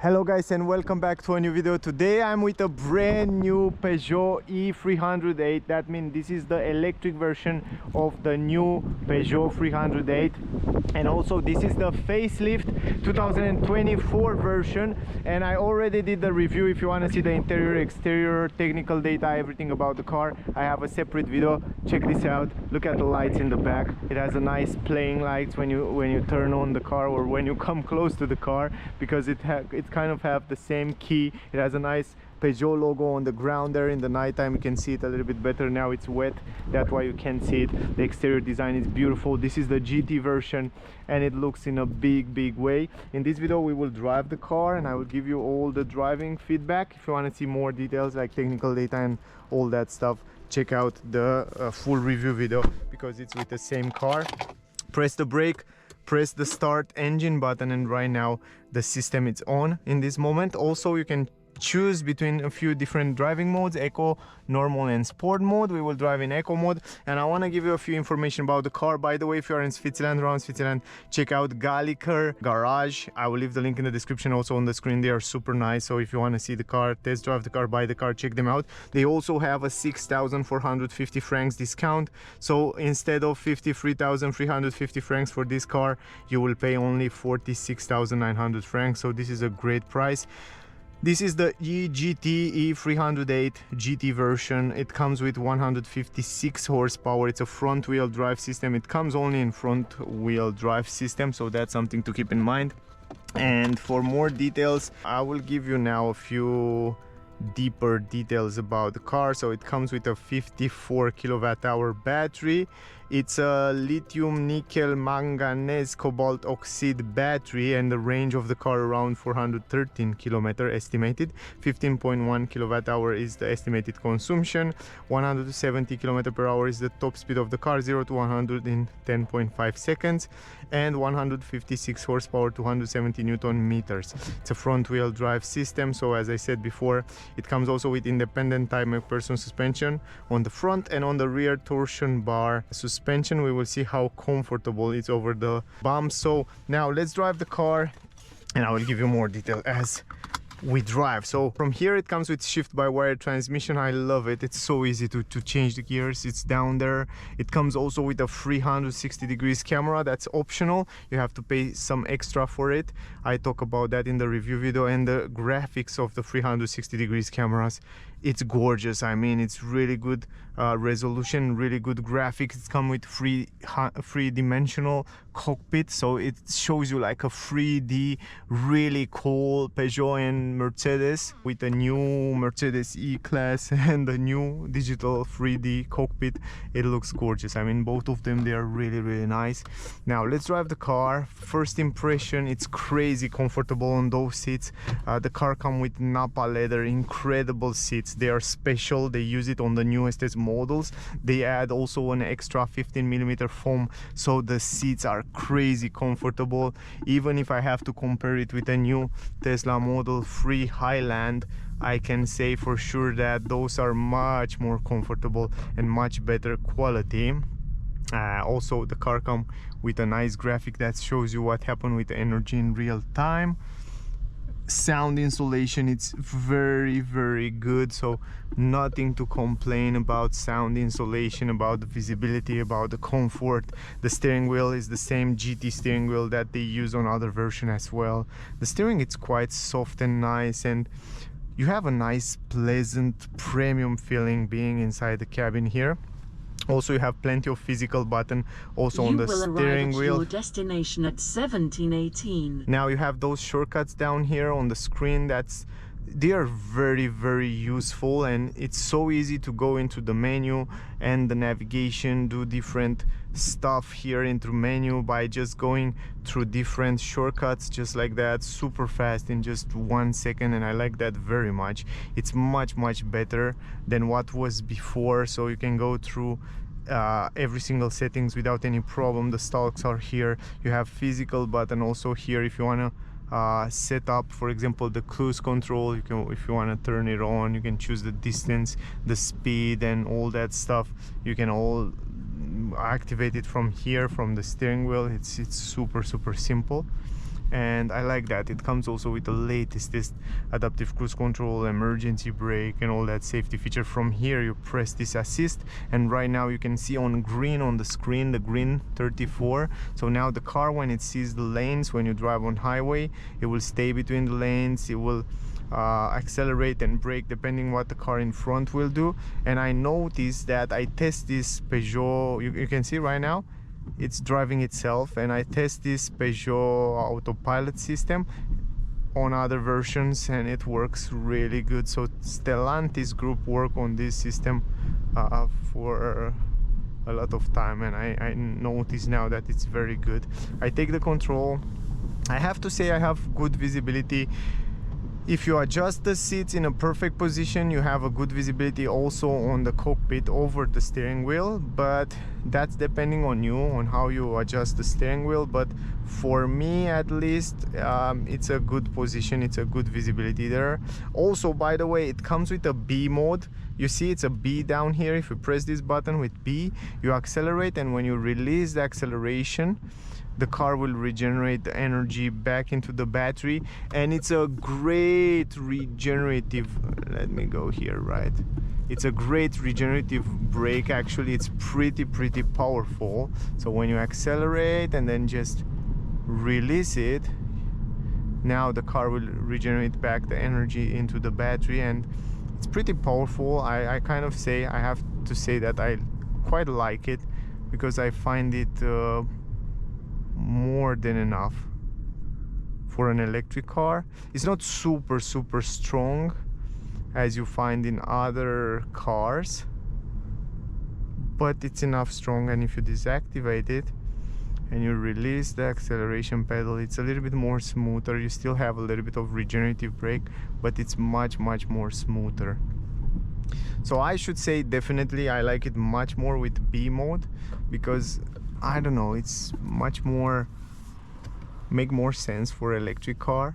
Hello guys and welcome back to a new video. Today I'm with a brand new Peugeot e-308. That means this is the electric version of the new Peugeot 308, and also this is the facelift 2024 version, and I already did the review. If you want to see the interior, exterior, technical data, everything about the car, I have a separate video. Check this out. Look at the lights in the back. It has a nice playing lights when you turn on the car or when you come close to the car, because it kind of have the same key. It has a nice Peugeot logo on the ground there. In the nighttime you can see it a little bit better. Now it's wet, that's why you can't see it. The exterior design is beautiful. This is the GT version and it looks in a big way. In this video we will drive the car and I will give you all the driving feedback. If you want to see more details like technical data and all that stuff, check out the full review video, because it's with the same car. Press the brake, press the start engine button, and right now the system is on in this moment. Also you can choose between a few different driving modes: eco, normal and sport mode. We will drive in eco mode, and I want to give you a few information about the car. By the way, if you are in Switzerland, around Switzerland, check out GALLIKER garage. I will leave the link in the description, also on the screen. They are super nice, so if you want to see the car, test drive the car, buy the car, check them out. They also have a 6,450 francs discount, so instead of 53,350 francs for this car, you will pay only 46,900 francs, so this is a great price. This is the e-GT E308 GT version. It comes with 156 horsepower. It's a front wheel drive system. It comes only in front wheel drive system, so that's something to keep in mind. And for more details, I will give you now a few deeper details about the car. So it comes with a 54 kilowatt hour battery. It's a lithium nickel manganese cobalt oxide battery, and the range of the car around 413 kilometer estimated. 15.1 kilowatt hour is the estimated consumption. 170 kilometer per hour is the top speed of the car, 0 to 100 in 10.5 seconds, and 156 horsepower, 270 newton meters. It's a front wheel drive system, so as I said before, it comes also with independent Type McPherson suspension on the front, and on the rear torsion bar suspension. We will see how comfortable it's over the bumps. So now let's drive the car and I will give you more detail as we drive. So from here it comes with shift-by-wire transmission. I love it. It's so easy to change the gears. It's down there. It comes also with a 360 degrees camera. That's optional. You have to pay some extra for it. I talk about that in the review video. And the graphics of the 360 degrees cameras, it's gorgeous. I mean, it's really good resolution, really good graphics. It's come with three-dimensional cockpit, so it shows you like a 3D, really cool Peugeot and Mercedes, with the new Mercedes E-Class and the new digital 3D cockpit. It looks gorgeous. I mean, both of them, they are really nice. Now let's drive the car. First impression, it's crazy comfortable on those seats. The car comes with Nappa leather, incredible seats. They are special. They use it on the newest models. They add also an extra 15mm foam, so the seats are crazy comfortable. Even if I have to compare it with a new Tesla Model 3 Highland, I can say for sure that those are much more comfortable and much better quality. Also the car comes with a nice graphic that shows you what happened with the energy in real time. Sound insulation, it's very good, so nothing to complain about. Sound insulation, about the visibility, about the comfort. The steering wheel is the same GT steering wheel that they use on other version as well. The steering, it's quite soft and nice, and you have a nice pleasant premium feeling being inside the cabin here. Also, you have plenty of physical button also on the steering wheel. Your destination at 1718. Now you have those shortcuts down here on the screen. They are very useful, and it's so easy to go into the menu and the navigation, do different stuff here into menu by just going through different shortcuts just like that, super fast in just 1 second, and I like that very much. It's much better than what was before, so you can go through every single settings without any problem. The stalks are here. You have physical button also here if you want to set up, for example, the cruise control. You can, if you want to turn it on, you can choose the distance, the speed, and all that stuff. You can all activate it from here, from the steering wheel. It's super simple. and I like that. It comes also with the latest adaptive cruise control, emergency brake, and all that safety feature. From here you press this assist, and right now you can see on green on the screen, the green 34. So now the car, when it sees the lanes, when you drive on highway, it will stay between the lanes, it will accelerate and brake depending what the car in front will do. And I noticed that I test this Peugeot, you can see right now it's driving itself, and I test this Peugeot autopilot system on other versions and it works really good. So Stellantis group work on this system for a lot of time, and I notice now that it's very good. I take the control. I have to say I have good visibility. If you adjust the seats in a perfect position, you have a good visibility also on the cockpit over the steering wheel, but that's depending on you, on how you adjust the steering wheel. But for me at least, it's a good position, it's a good visibility there. Also, by the way, it comes with a B mode. You see it's a B down here. If you press this button with B, you accelerate, and when you release the acceleration, the car will regenerate the energy back into the battery, and it's a great regenerative, let me go here, right, it's a great regenerative brake. Actually, it's pretty powerful. So when you accelerate and then just release it, now the car will regenerate back the energy into the battery, and it's pretty powerful. I kind of say, I have to say that I quite like it, because I find it more than enough for an electric car. It's not super strong as you find in other cars, but it's enough strong. And if you deactivate it and you release the acceleration pedal, it's a little bit more smoother. You still have a little bit of regenerative brake, but it's much more smoother. So I should say definitely I like it much more with B mode, because I don't know, it's much more, make more sense for electric car.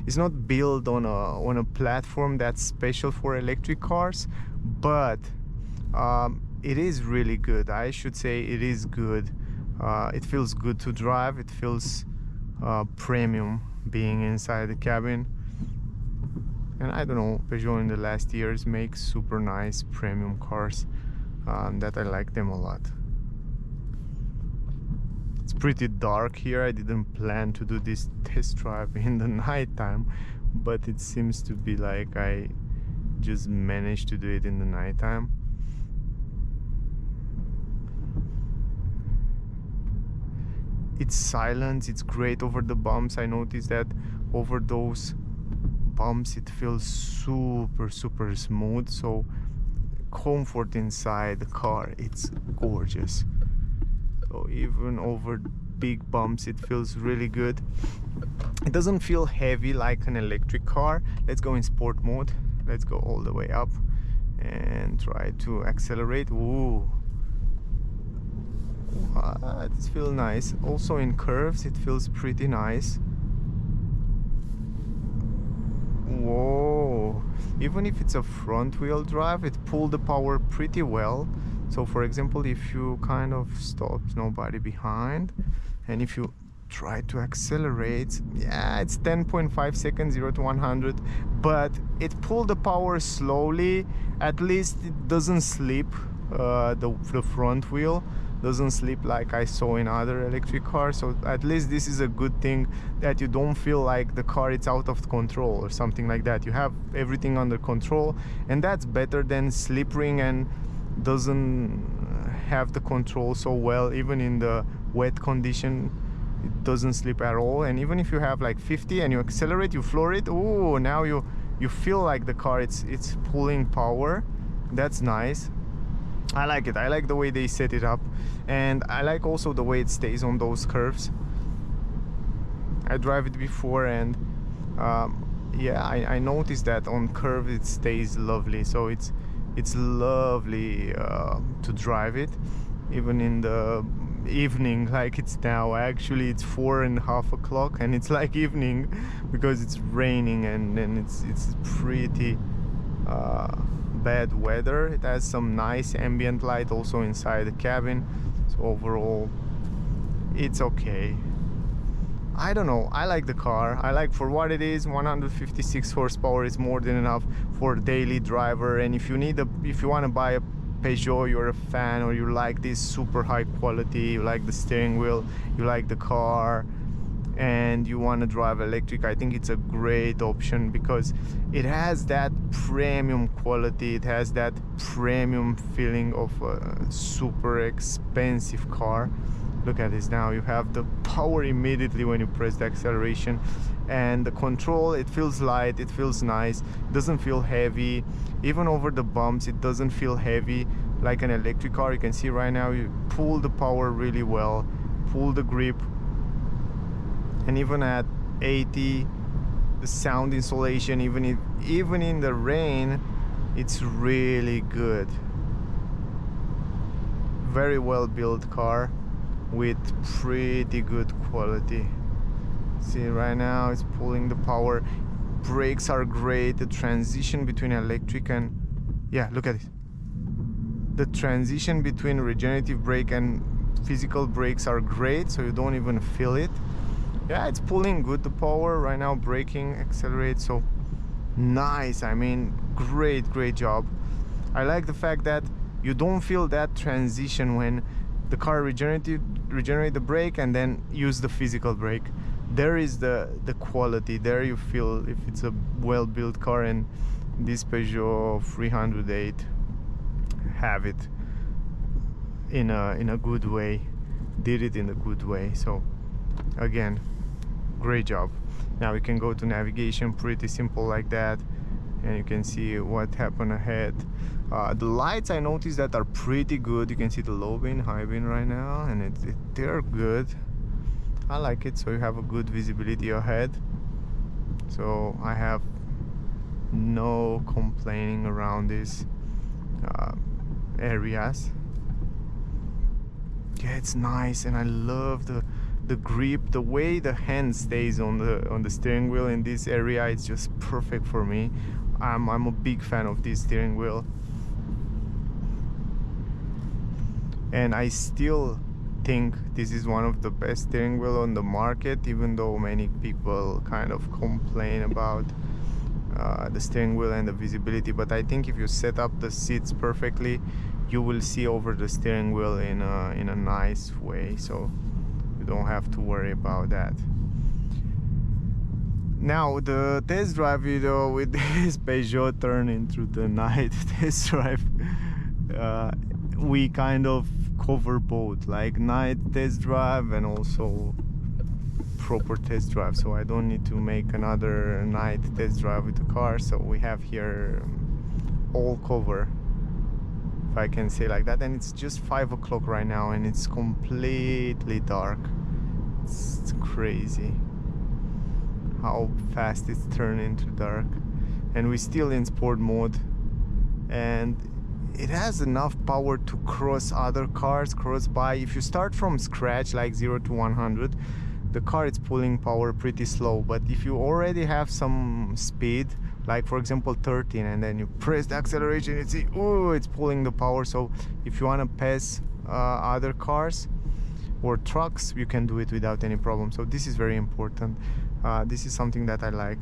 It's not built on a platform that's special for electric cars, but it is really good. I should say it is good. It feels good to drive. It feels premium being inside the cabin. And I don't know, Peugeot in the last years makes super nice premium cars that I like them a lot. It's pretty dark here. I didn't plan to do this test drive in the night time, but it seems to be like I just managed to do it in the night time. It's silent, it's great over the bumps. I noticed that over those bumps it feels super smooth. So comfort inside the car, it's gorgeous. So even over big bumps it feels really good. It doesn't feel heavy like an electric car. Let's go in sport mode. Let's go all the way up and try to accelerate. Ooh, it feels nice. Also in curves it feels pretty nice. Whoa, even if it's a front wheel drive, it pulled the power pretty well. So for example, if you kind of stop, nobody behind, and if you try to accelerate, yeah, it's 10.5 seconds 0 to 100, but it pulled the power slowly. At least it doesn't slip. The front wheel doesn't slip like I saw in other electric cars. So at least this is a good thing, that you don't feel like the car is out of control or something like that. You have everything under control, and that's better than slipping and doesn't have the control so well. Even in the wet condition it doesn't slip at all. And even if you have like 50 and you accelerate, you floor it, oh, now you feel like the car it's pulling power. That's nice. I like it. I like the way they set it up, and I like also the way it stays on those curves. I drive it before, and yeah, I noticed that on curve it stays lovely. So it's lovely to drive it, even in the evening like it's now. Actually it's 4:30 o'clock and it's like evening because it's raining, and then it's pretty bad weather. It has some nice ambient light also inside the cabin, so overall it's okay. I don't know, I like the car. I like for what it is. 156 horsepower is more than enough for a daily driver. And if you want to buy a Peugeot, you're a fan, or you like this super high quality, you like the steering wheel, you like the car, and you want to drive electric, I think it's a great option because it has that premium quality, it has that premium feeling of a super expensive car. Look at this now, you have the power immediately when you press the acceleration, and the control, it feels light, it feels nice, it doesn't feel heavy. Even over the bumps, it doesn't feel heavy like an electric car. You can see right now, you pull the power really well, pull the grip, and even at 80, the sound insulation, even in the rain, it's really good. Very well built car with pretty good quality. See right now it's pulling the power, brakes are great, the transition between electric and, yeah, look at it, the transition between regenerative brake and physical brakes are great, so you don't even feel it. Yeah, it's pulling good the power right now, braking, accelerate, so nice. I mean, great job. I like the fact that you don't feel that transition when the car regenerate the brake and then use the physical brake. There is the quality there. You feel if it's a well-built car, and this Peugeot 308 have it in a good way, did it in a good way. So again, great job. Now we can go to navigation, pretty simple like that, and you can see what happened ahead. The lights, I noticed that are pretty good. You can see the low beam, high beam right now, and they're good. I like it, so you have a good visibility ahead, so I have no complaining around these areas. Yeah, it's nice, and I love the grip, the way the hand stays on the steering wheel in this area. It's just perfect for me. I'm a big fan of this steering wheel, and I still think this is one of the best steering wheel on the market, even though many people kind of complain about the steering wheel and the visibility. But I think if you set up the seats perfectly, you will see over the steering wheel in a nice way, so you don't have to worry about that. Now the test drive video with this Peugeot turned into the night test drive. We kind of cover both, like night test drive and also proper test drive, so I don't need to make another night test drive with the car. So we have here all cover, if I can say like that. And it's just 5 o'clock right now, and it's completely dark. It's crazy how fast it's turned into dark, and we're still in sport mode, and it has enough power to cross other cars, cross by. If you start from scratch, like 0 to 100, the car is pulling power pretty slow. But if you already have some speed, like for example 13, and then you press the acceleration, you see, oh, it's pulling the power. So if you want to pass other cars or trucks, you can do it without any problem. So this is very important. This is something that I like.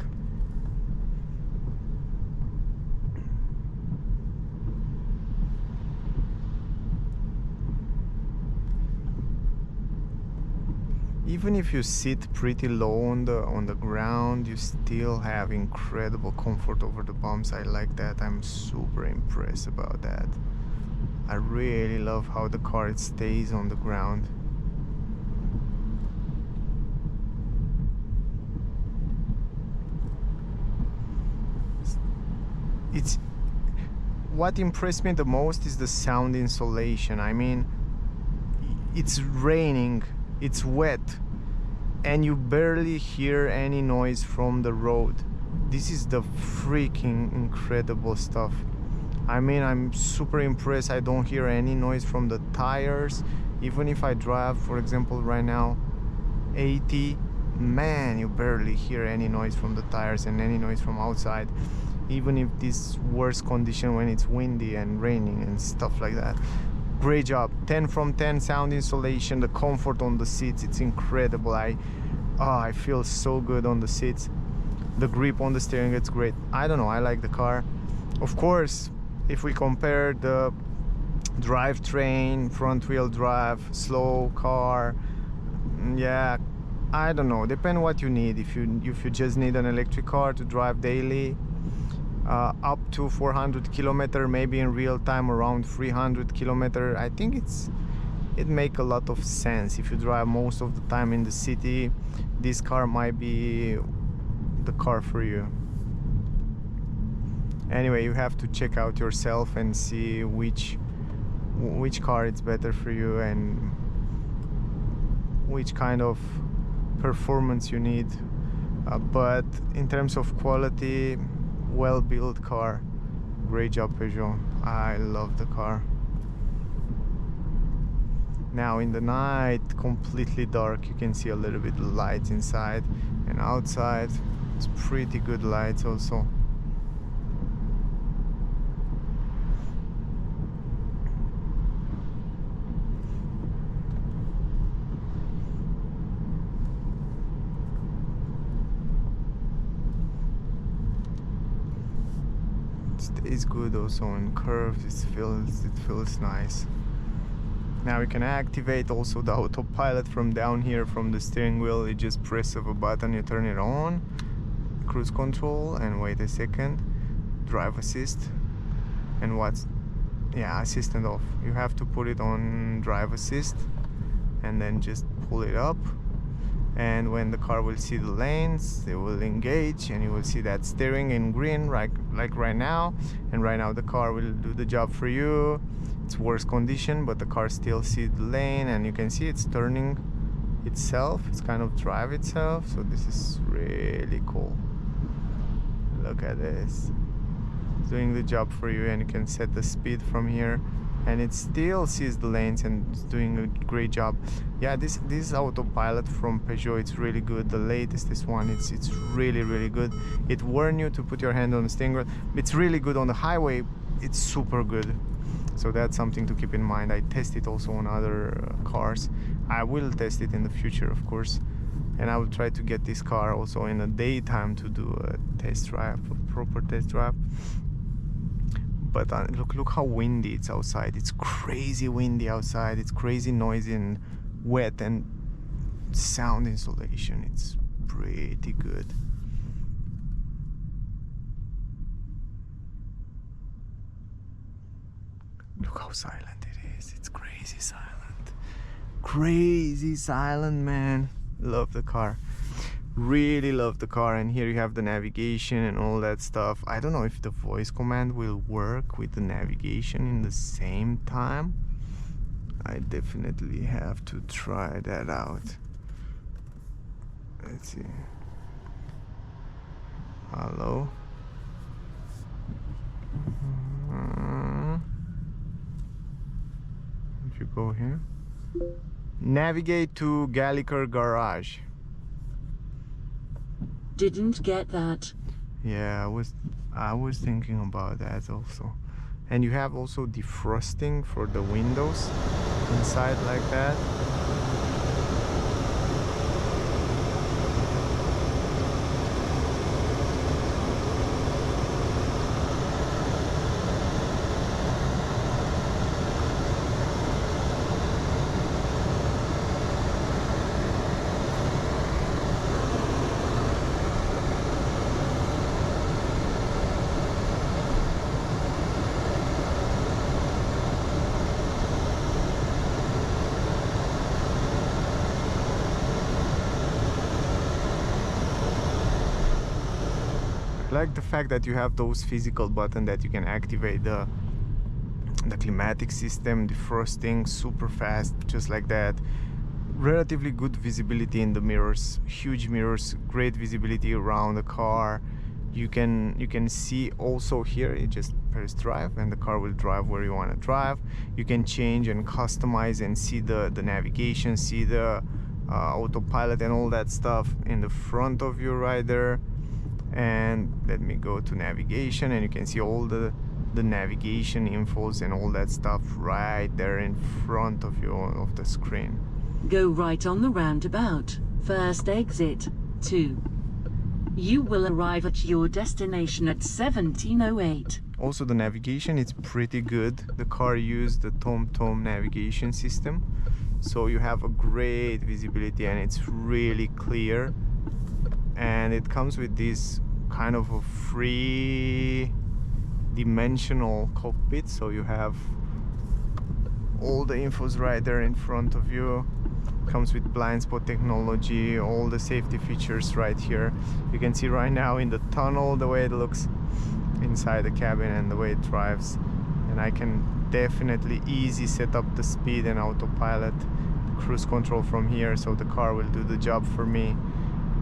Even if you sit pretty low on the ground, you still have incredible comfort over the bumps. I like that. I'm super impressed about that. I really love how the car stays on the ground. It's what impressed me the most is the sound insulation. I mean, it's raining, it's wet, and you barely hear any noise from the road. This is the freaking incredible stuff. I mean, I'm super impressed. I don't hear any noise from the tires. Even if I drive, for example, right now 80, man, you barely hear any noise from the tires and any noise from outside. Even if this worse condition when it's windy and raining and stuff like that. Great job. 10 from 10 sound insulation, the comfort on the seats, it's incredible. Oh, I feel so good on the seats. The grip on the steering, it's great. I don't know, I like the car. Of course, if we compare the drivetrain, front wheel drive, slow car, yeah, I don't know, depend what you need. If you just need an electric car to drive daily, up to 400 kilometer, maybe in real time around 300 kilometer, I think it make a lot of sense. If you drive most of the time in the city, this car might be the car for you. Anyway, you have to check out yourself and see which car is better for you and which kind of performance you need. But in terms of quality, well-built car. Great job, Peugeot. I love the car. Now in the night, completely dark, you can see a little bit of lights inside and outside. It's pretty good lights also. It stays good also on curves. It feels nice. Now you can activate also the autopilot from down here from the steering wheel. You just press of a button, you turn it on. Cruise control, and wait a second, drive assist, and assistant off. You have to put it on drive assist and then just pull it up, and when the car will see the lanes, it will engage and you will see that steering in green, like right now. And right now the car will do the job for you. It's worse condition, but the car still sees the lane, and you can see it's turning itself. It's kind of drive itself, so this is really cool. Look at this. It's doing the job for you, and you can set the speed from here, and it still sees the lanes and it's doing a great job. Yeah, this autopilot from Peugeot, it's really good. The latest one, it's really good. It warns you to put your hand on the steering wheel. It's really good on the highway. It's super good. So that's something to keep in mind. I test it also on other cars. I will test it in the future, of course, and I will try to get this car also in the daytime to do a test drive, a proper test drive. But look how windy it's outside. It's crazy windy outside. It's crazy noisy and wet, and sound insulation, it's pretty good. Look how silent it is. It's crazy silent. Crazy silent, man. Love the car. Really love the car. And here you have the navigation and all that stuff. I don't know if the voice command will work with the navigation in the same time. I definitely have to try that out. Let's see. Hello. If you go here, navigate to GALLIKER garage. Didn't get that. Yeah, I was thinking about that also. And you have also defrosting for the windows inside like that. I like the fact that you have those physical buttons that you can activate the climatic system, defrosting, super fast, just like that. Relatively good visibility in the mirrors, huge mirrors, great visibility around the car. You can see also here, you just press drive and the car will drive where you want to drive. You can change and customize and see the navigation, see the autopilot and all that stuff in the front of you right there. And let me go to navigation, and you can see all the navigation infos and all that stuff right there in front of you of the screen. Go right on the roundabout. First exit, 2. You will arrive at your destination at 1708. Also, the navigation is pretty good. The car used the TomTom navigation system, so you have a great visibility and it's really clear. And it comes with this kind of a three-dimensional cockpit, so you have all the infos right there in front of you. Comes with blind spot technology, all the safety features right here. You can see right now in the tunnel the way it looks inside the cabin and the way it drives. And I can definitely easy set up the speed and autopilot cruise control from here, so the car will do the job for me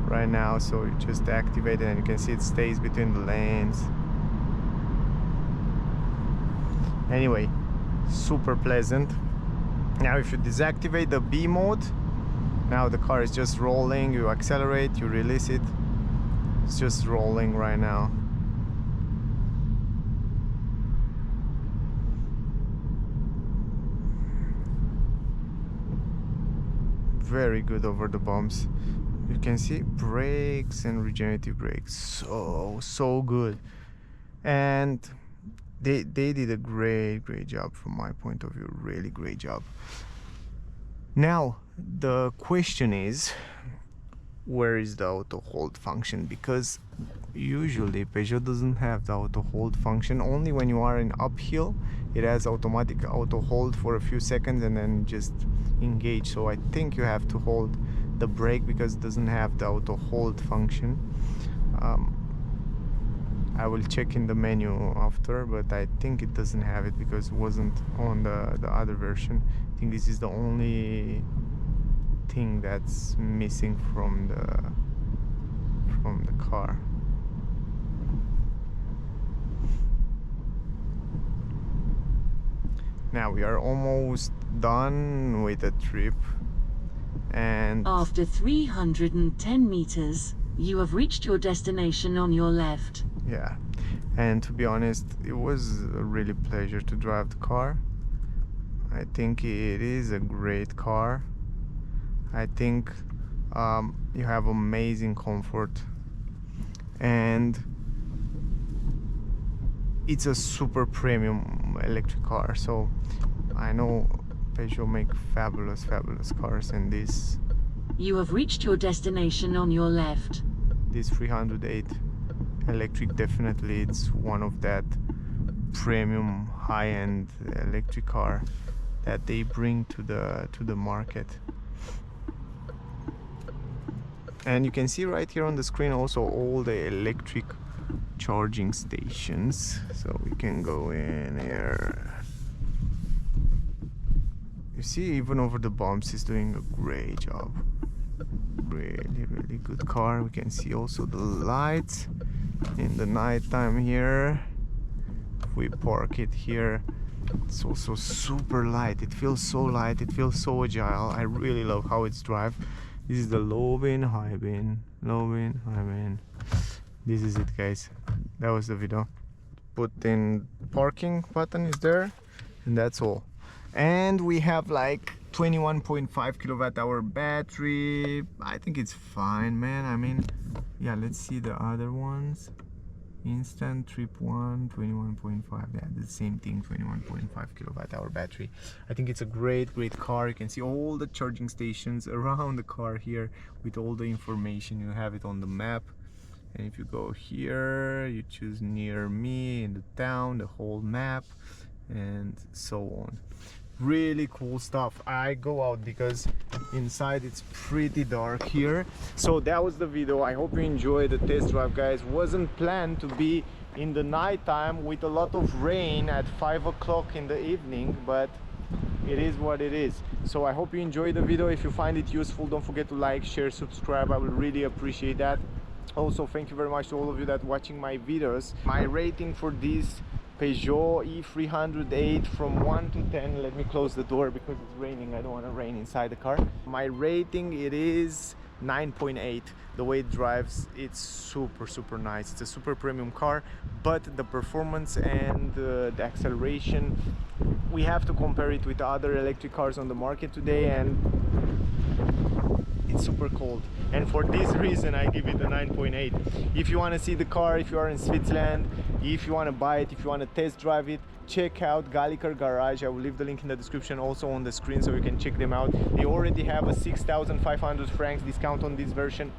right now. So you just activate it and you can see it stays between the lanes. Anyway, super pleasant. Now if you deactivate the B mode, now the car is just rolling. You accelerate, you release it, it's just rolling right now. Very good over the bumps. You can see brakes and regenerative brakes, so good. And they did a great job from my point of view, really great job. Now the question is, where is the auto hold function? Because usually Peugeot doesn't have the auto hold function. Only when you are in uphill it has automatic auto hold for a few seconds and then just engage. So I think you have to hold the brake because it doesn't have the auto hold function. I will check in the menu after, but I think it doesn't have it because it wasn't on the other version. I think this is the only thing that's missing from the car. Now we are almost done with the trip, and after 310 meters, you have reached your destination on your left. Yeah, and to be honest, it was a really pleasure to drive the car. I think it is a great car. I think you have amazing comfort, and it's a super premium electric car. So I know Peugeot make fabulous cars, and this You have reached your destination on your left. This 308 electric, definitely it's one of that premium high-end electric car that they bring to the market. And you can see right here on the screen also all the electric charging stations, so we can go in here. You see, even over the bumps it's doing a great job. Really good car. We can see also the lights in the night time here. If we park it here, it's also super light. It feels so light, it feels so agile. I really love how it's drive. This is the low bin, high bin, low bin, high bin. This is it, guys. That was the video. Put in parking button is there, and that's all. And we have like 21.5 kilowatt hour battery. I think it's fine, man. I mean, yeah, let's see the other ones. Instant trip 1, 21.5. Yeah, the same thing, 21.5 kilowatt hour battery. I think it's a great car. You can see all the charging stations around the car here with all the information. You have it on the map, and if you go here, you choose near me, in the town, the whole map, and so on. Really cool stuff. I go out because inside it's pretty dark here. So that was the video. I hope you enjoyed the test drive, guys. Wasn't planned to be in the night time with a lot of rain at 5 o'clock in the evening, but it is what it is. So I hope you enjoyed the video. If you find it useful, don't forget to like, share, subscribe. I will really appreciate that. Also, thank you very much to all of you that watching my videos. My rating for this Peugeot E308 from 1 to 10. Let me close the door because it's raining. I don't want to rain inside the car. My rating, it is 9.8. The way it drives, it's super nice. It's a super premium car, but the performance and the acceleration, we have to compare it with other electric cars on the market today, and it's super cold, and for this reason I give it a 9.8. If you want to see the car, if you are in Switzerland, if you want to buy it, if you want to test drive it, check out GALLIKER Garage. I will leave the link in the description, also on the screen, so you can check them out. They already have a 6,500 francs discount on this version.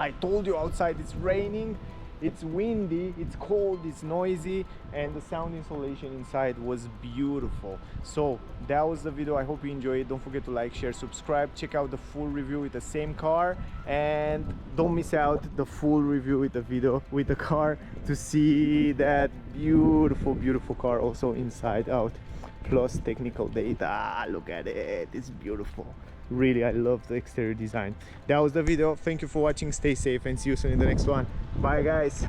I told you outside it's raining, it's windy, it's cold, it's noisy, and the sound insulation inside was beautiful. So that was the video. I hope you enjoyed it. Don't forget to like, share, subscribe. Check out the full review with the same car, and don't miss out the full review with the video with the car to see that beautiful car also inside out, plus technical data. Look at it, it's beautiful. Really, I love the exterior design. That was the video. Thank you for watching. Stay safe and see you soon in the next one. Bye guys.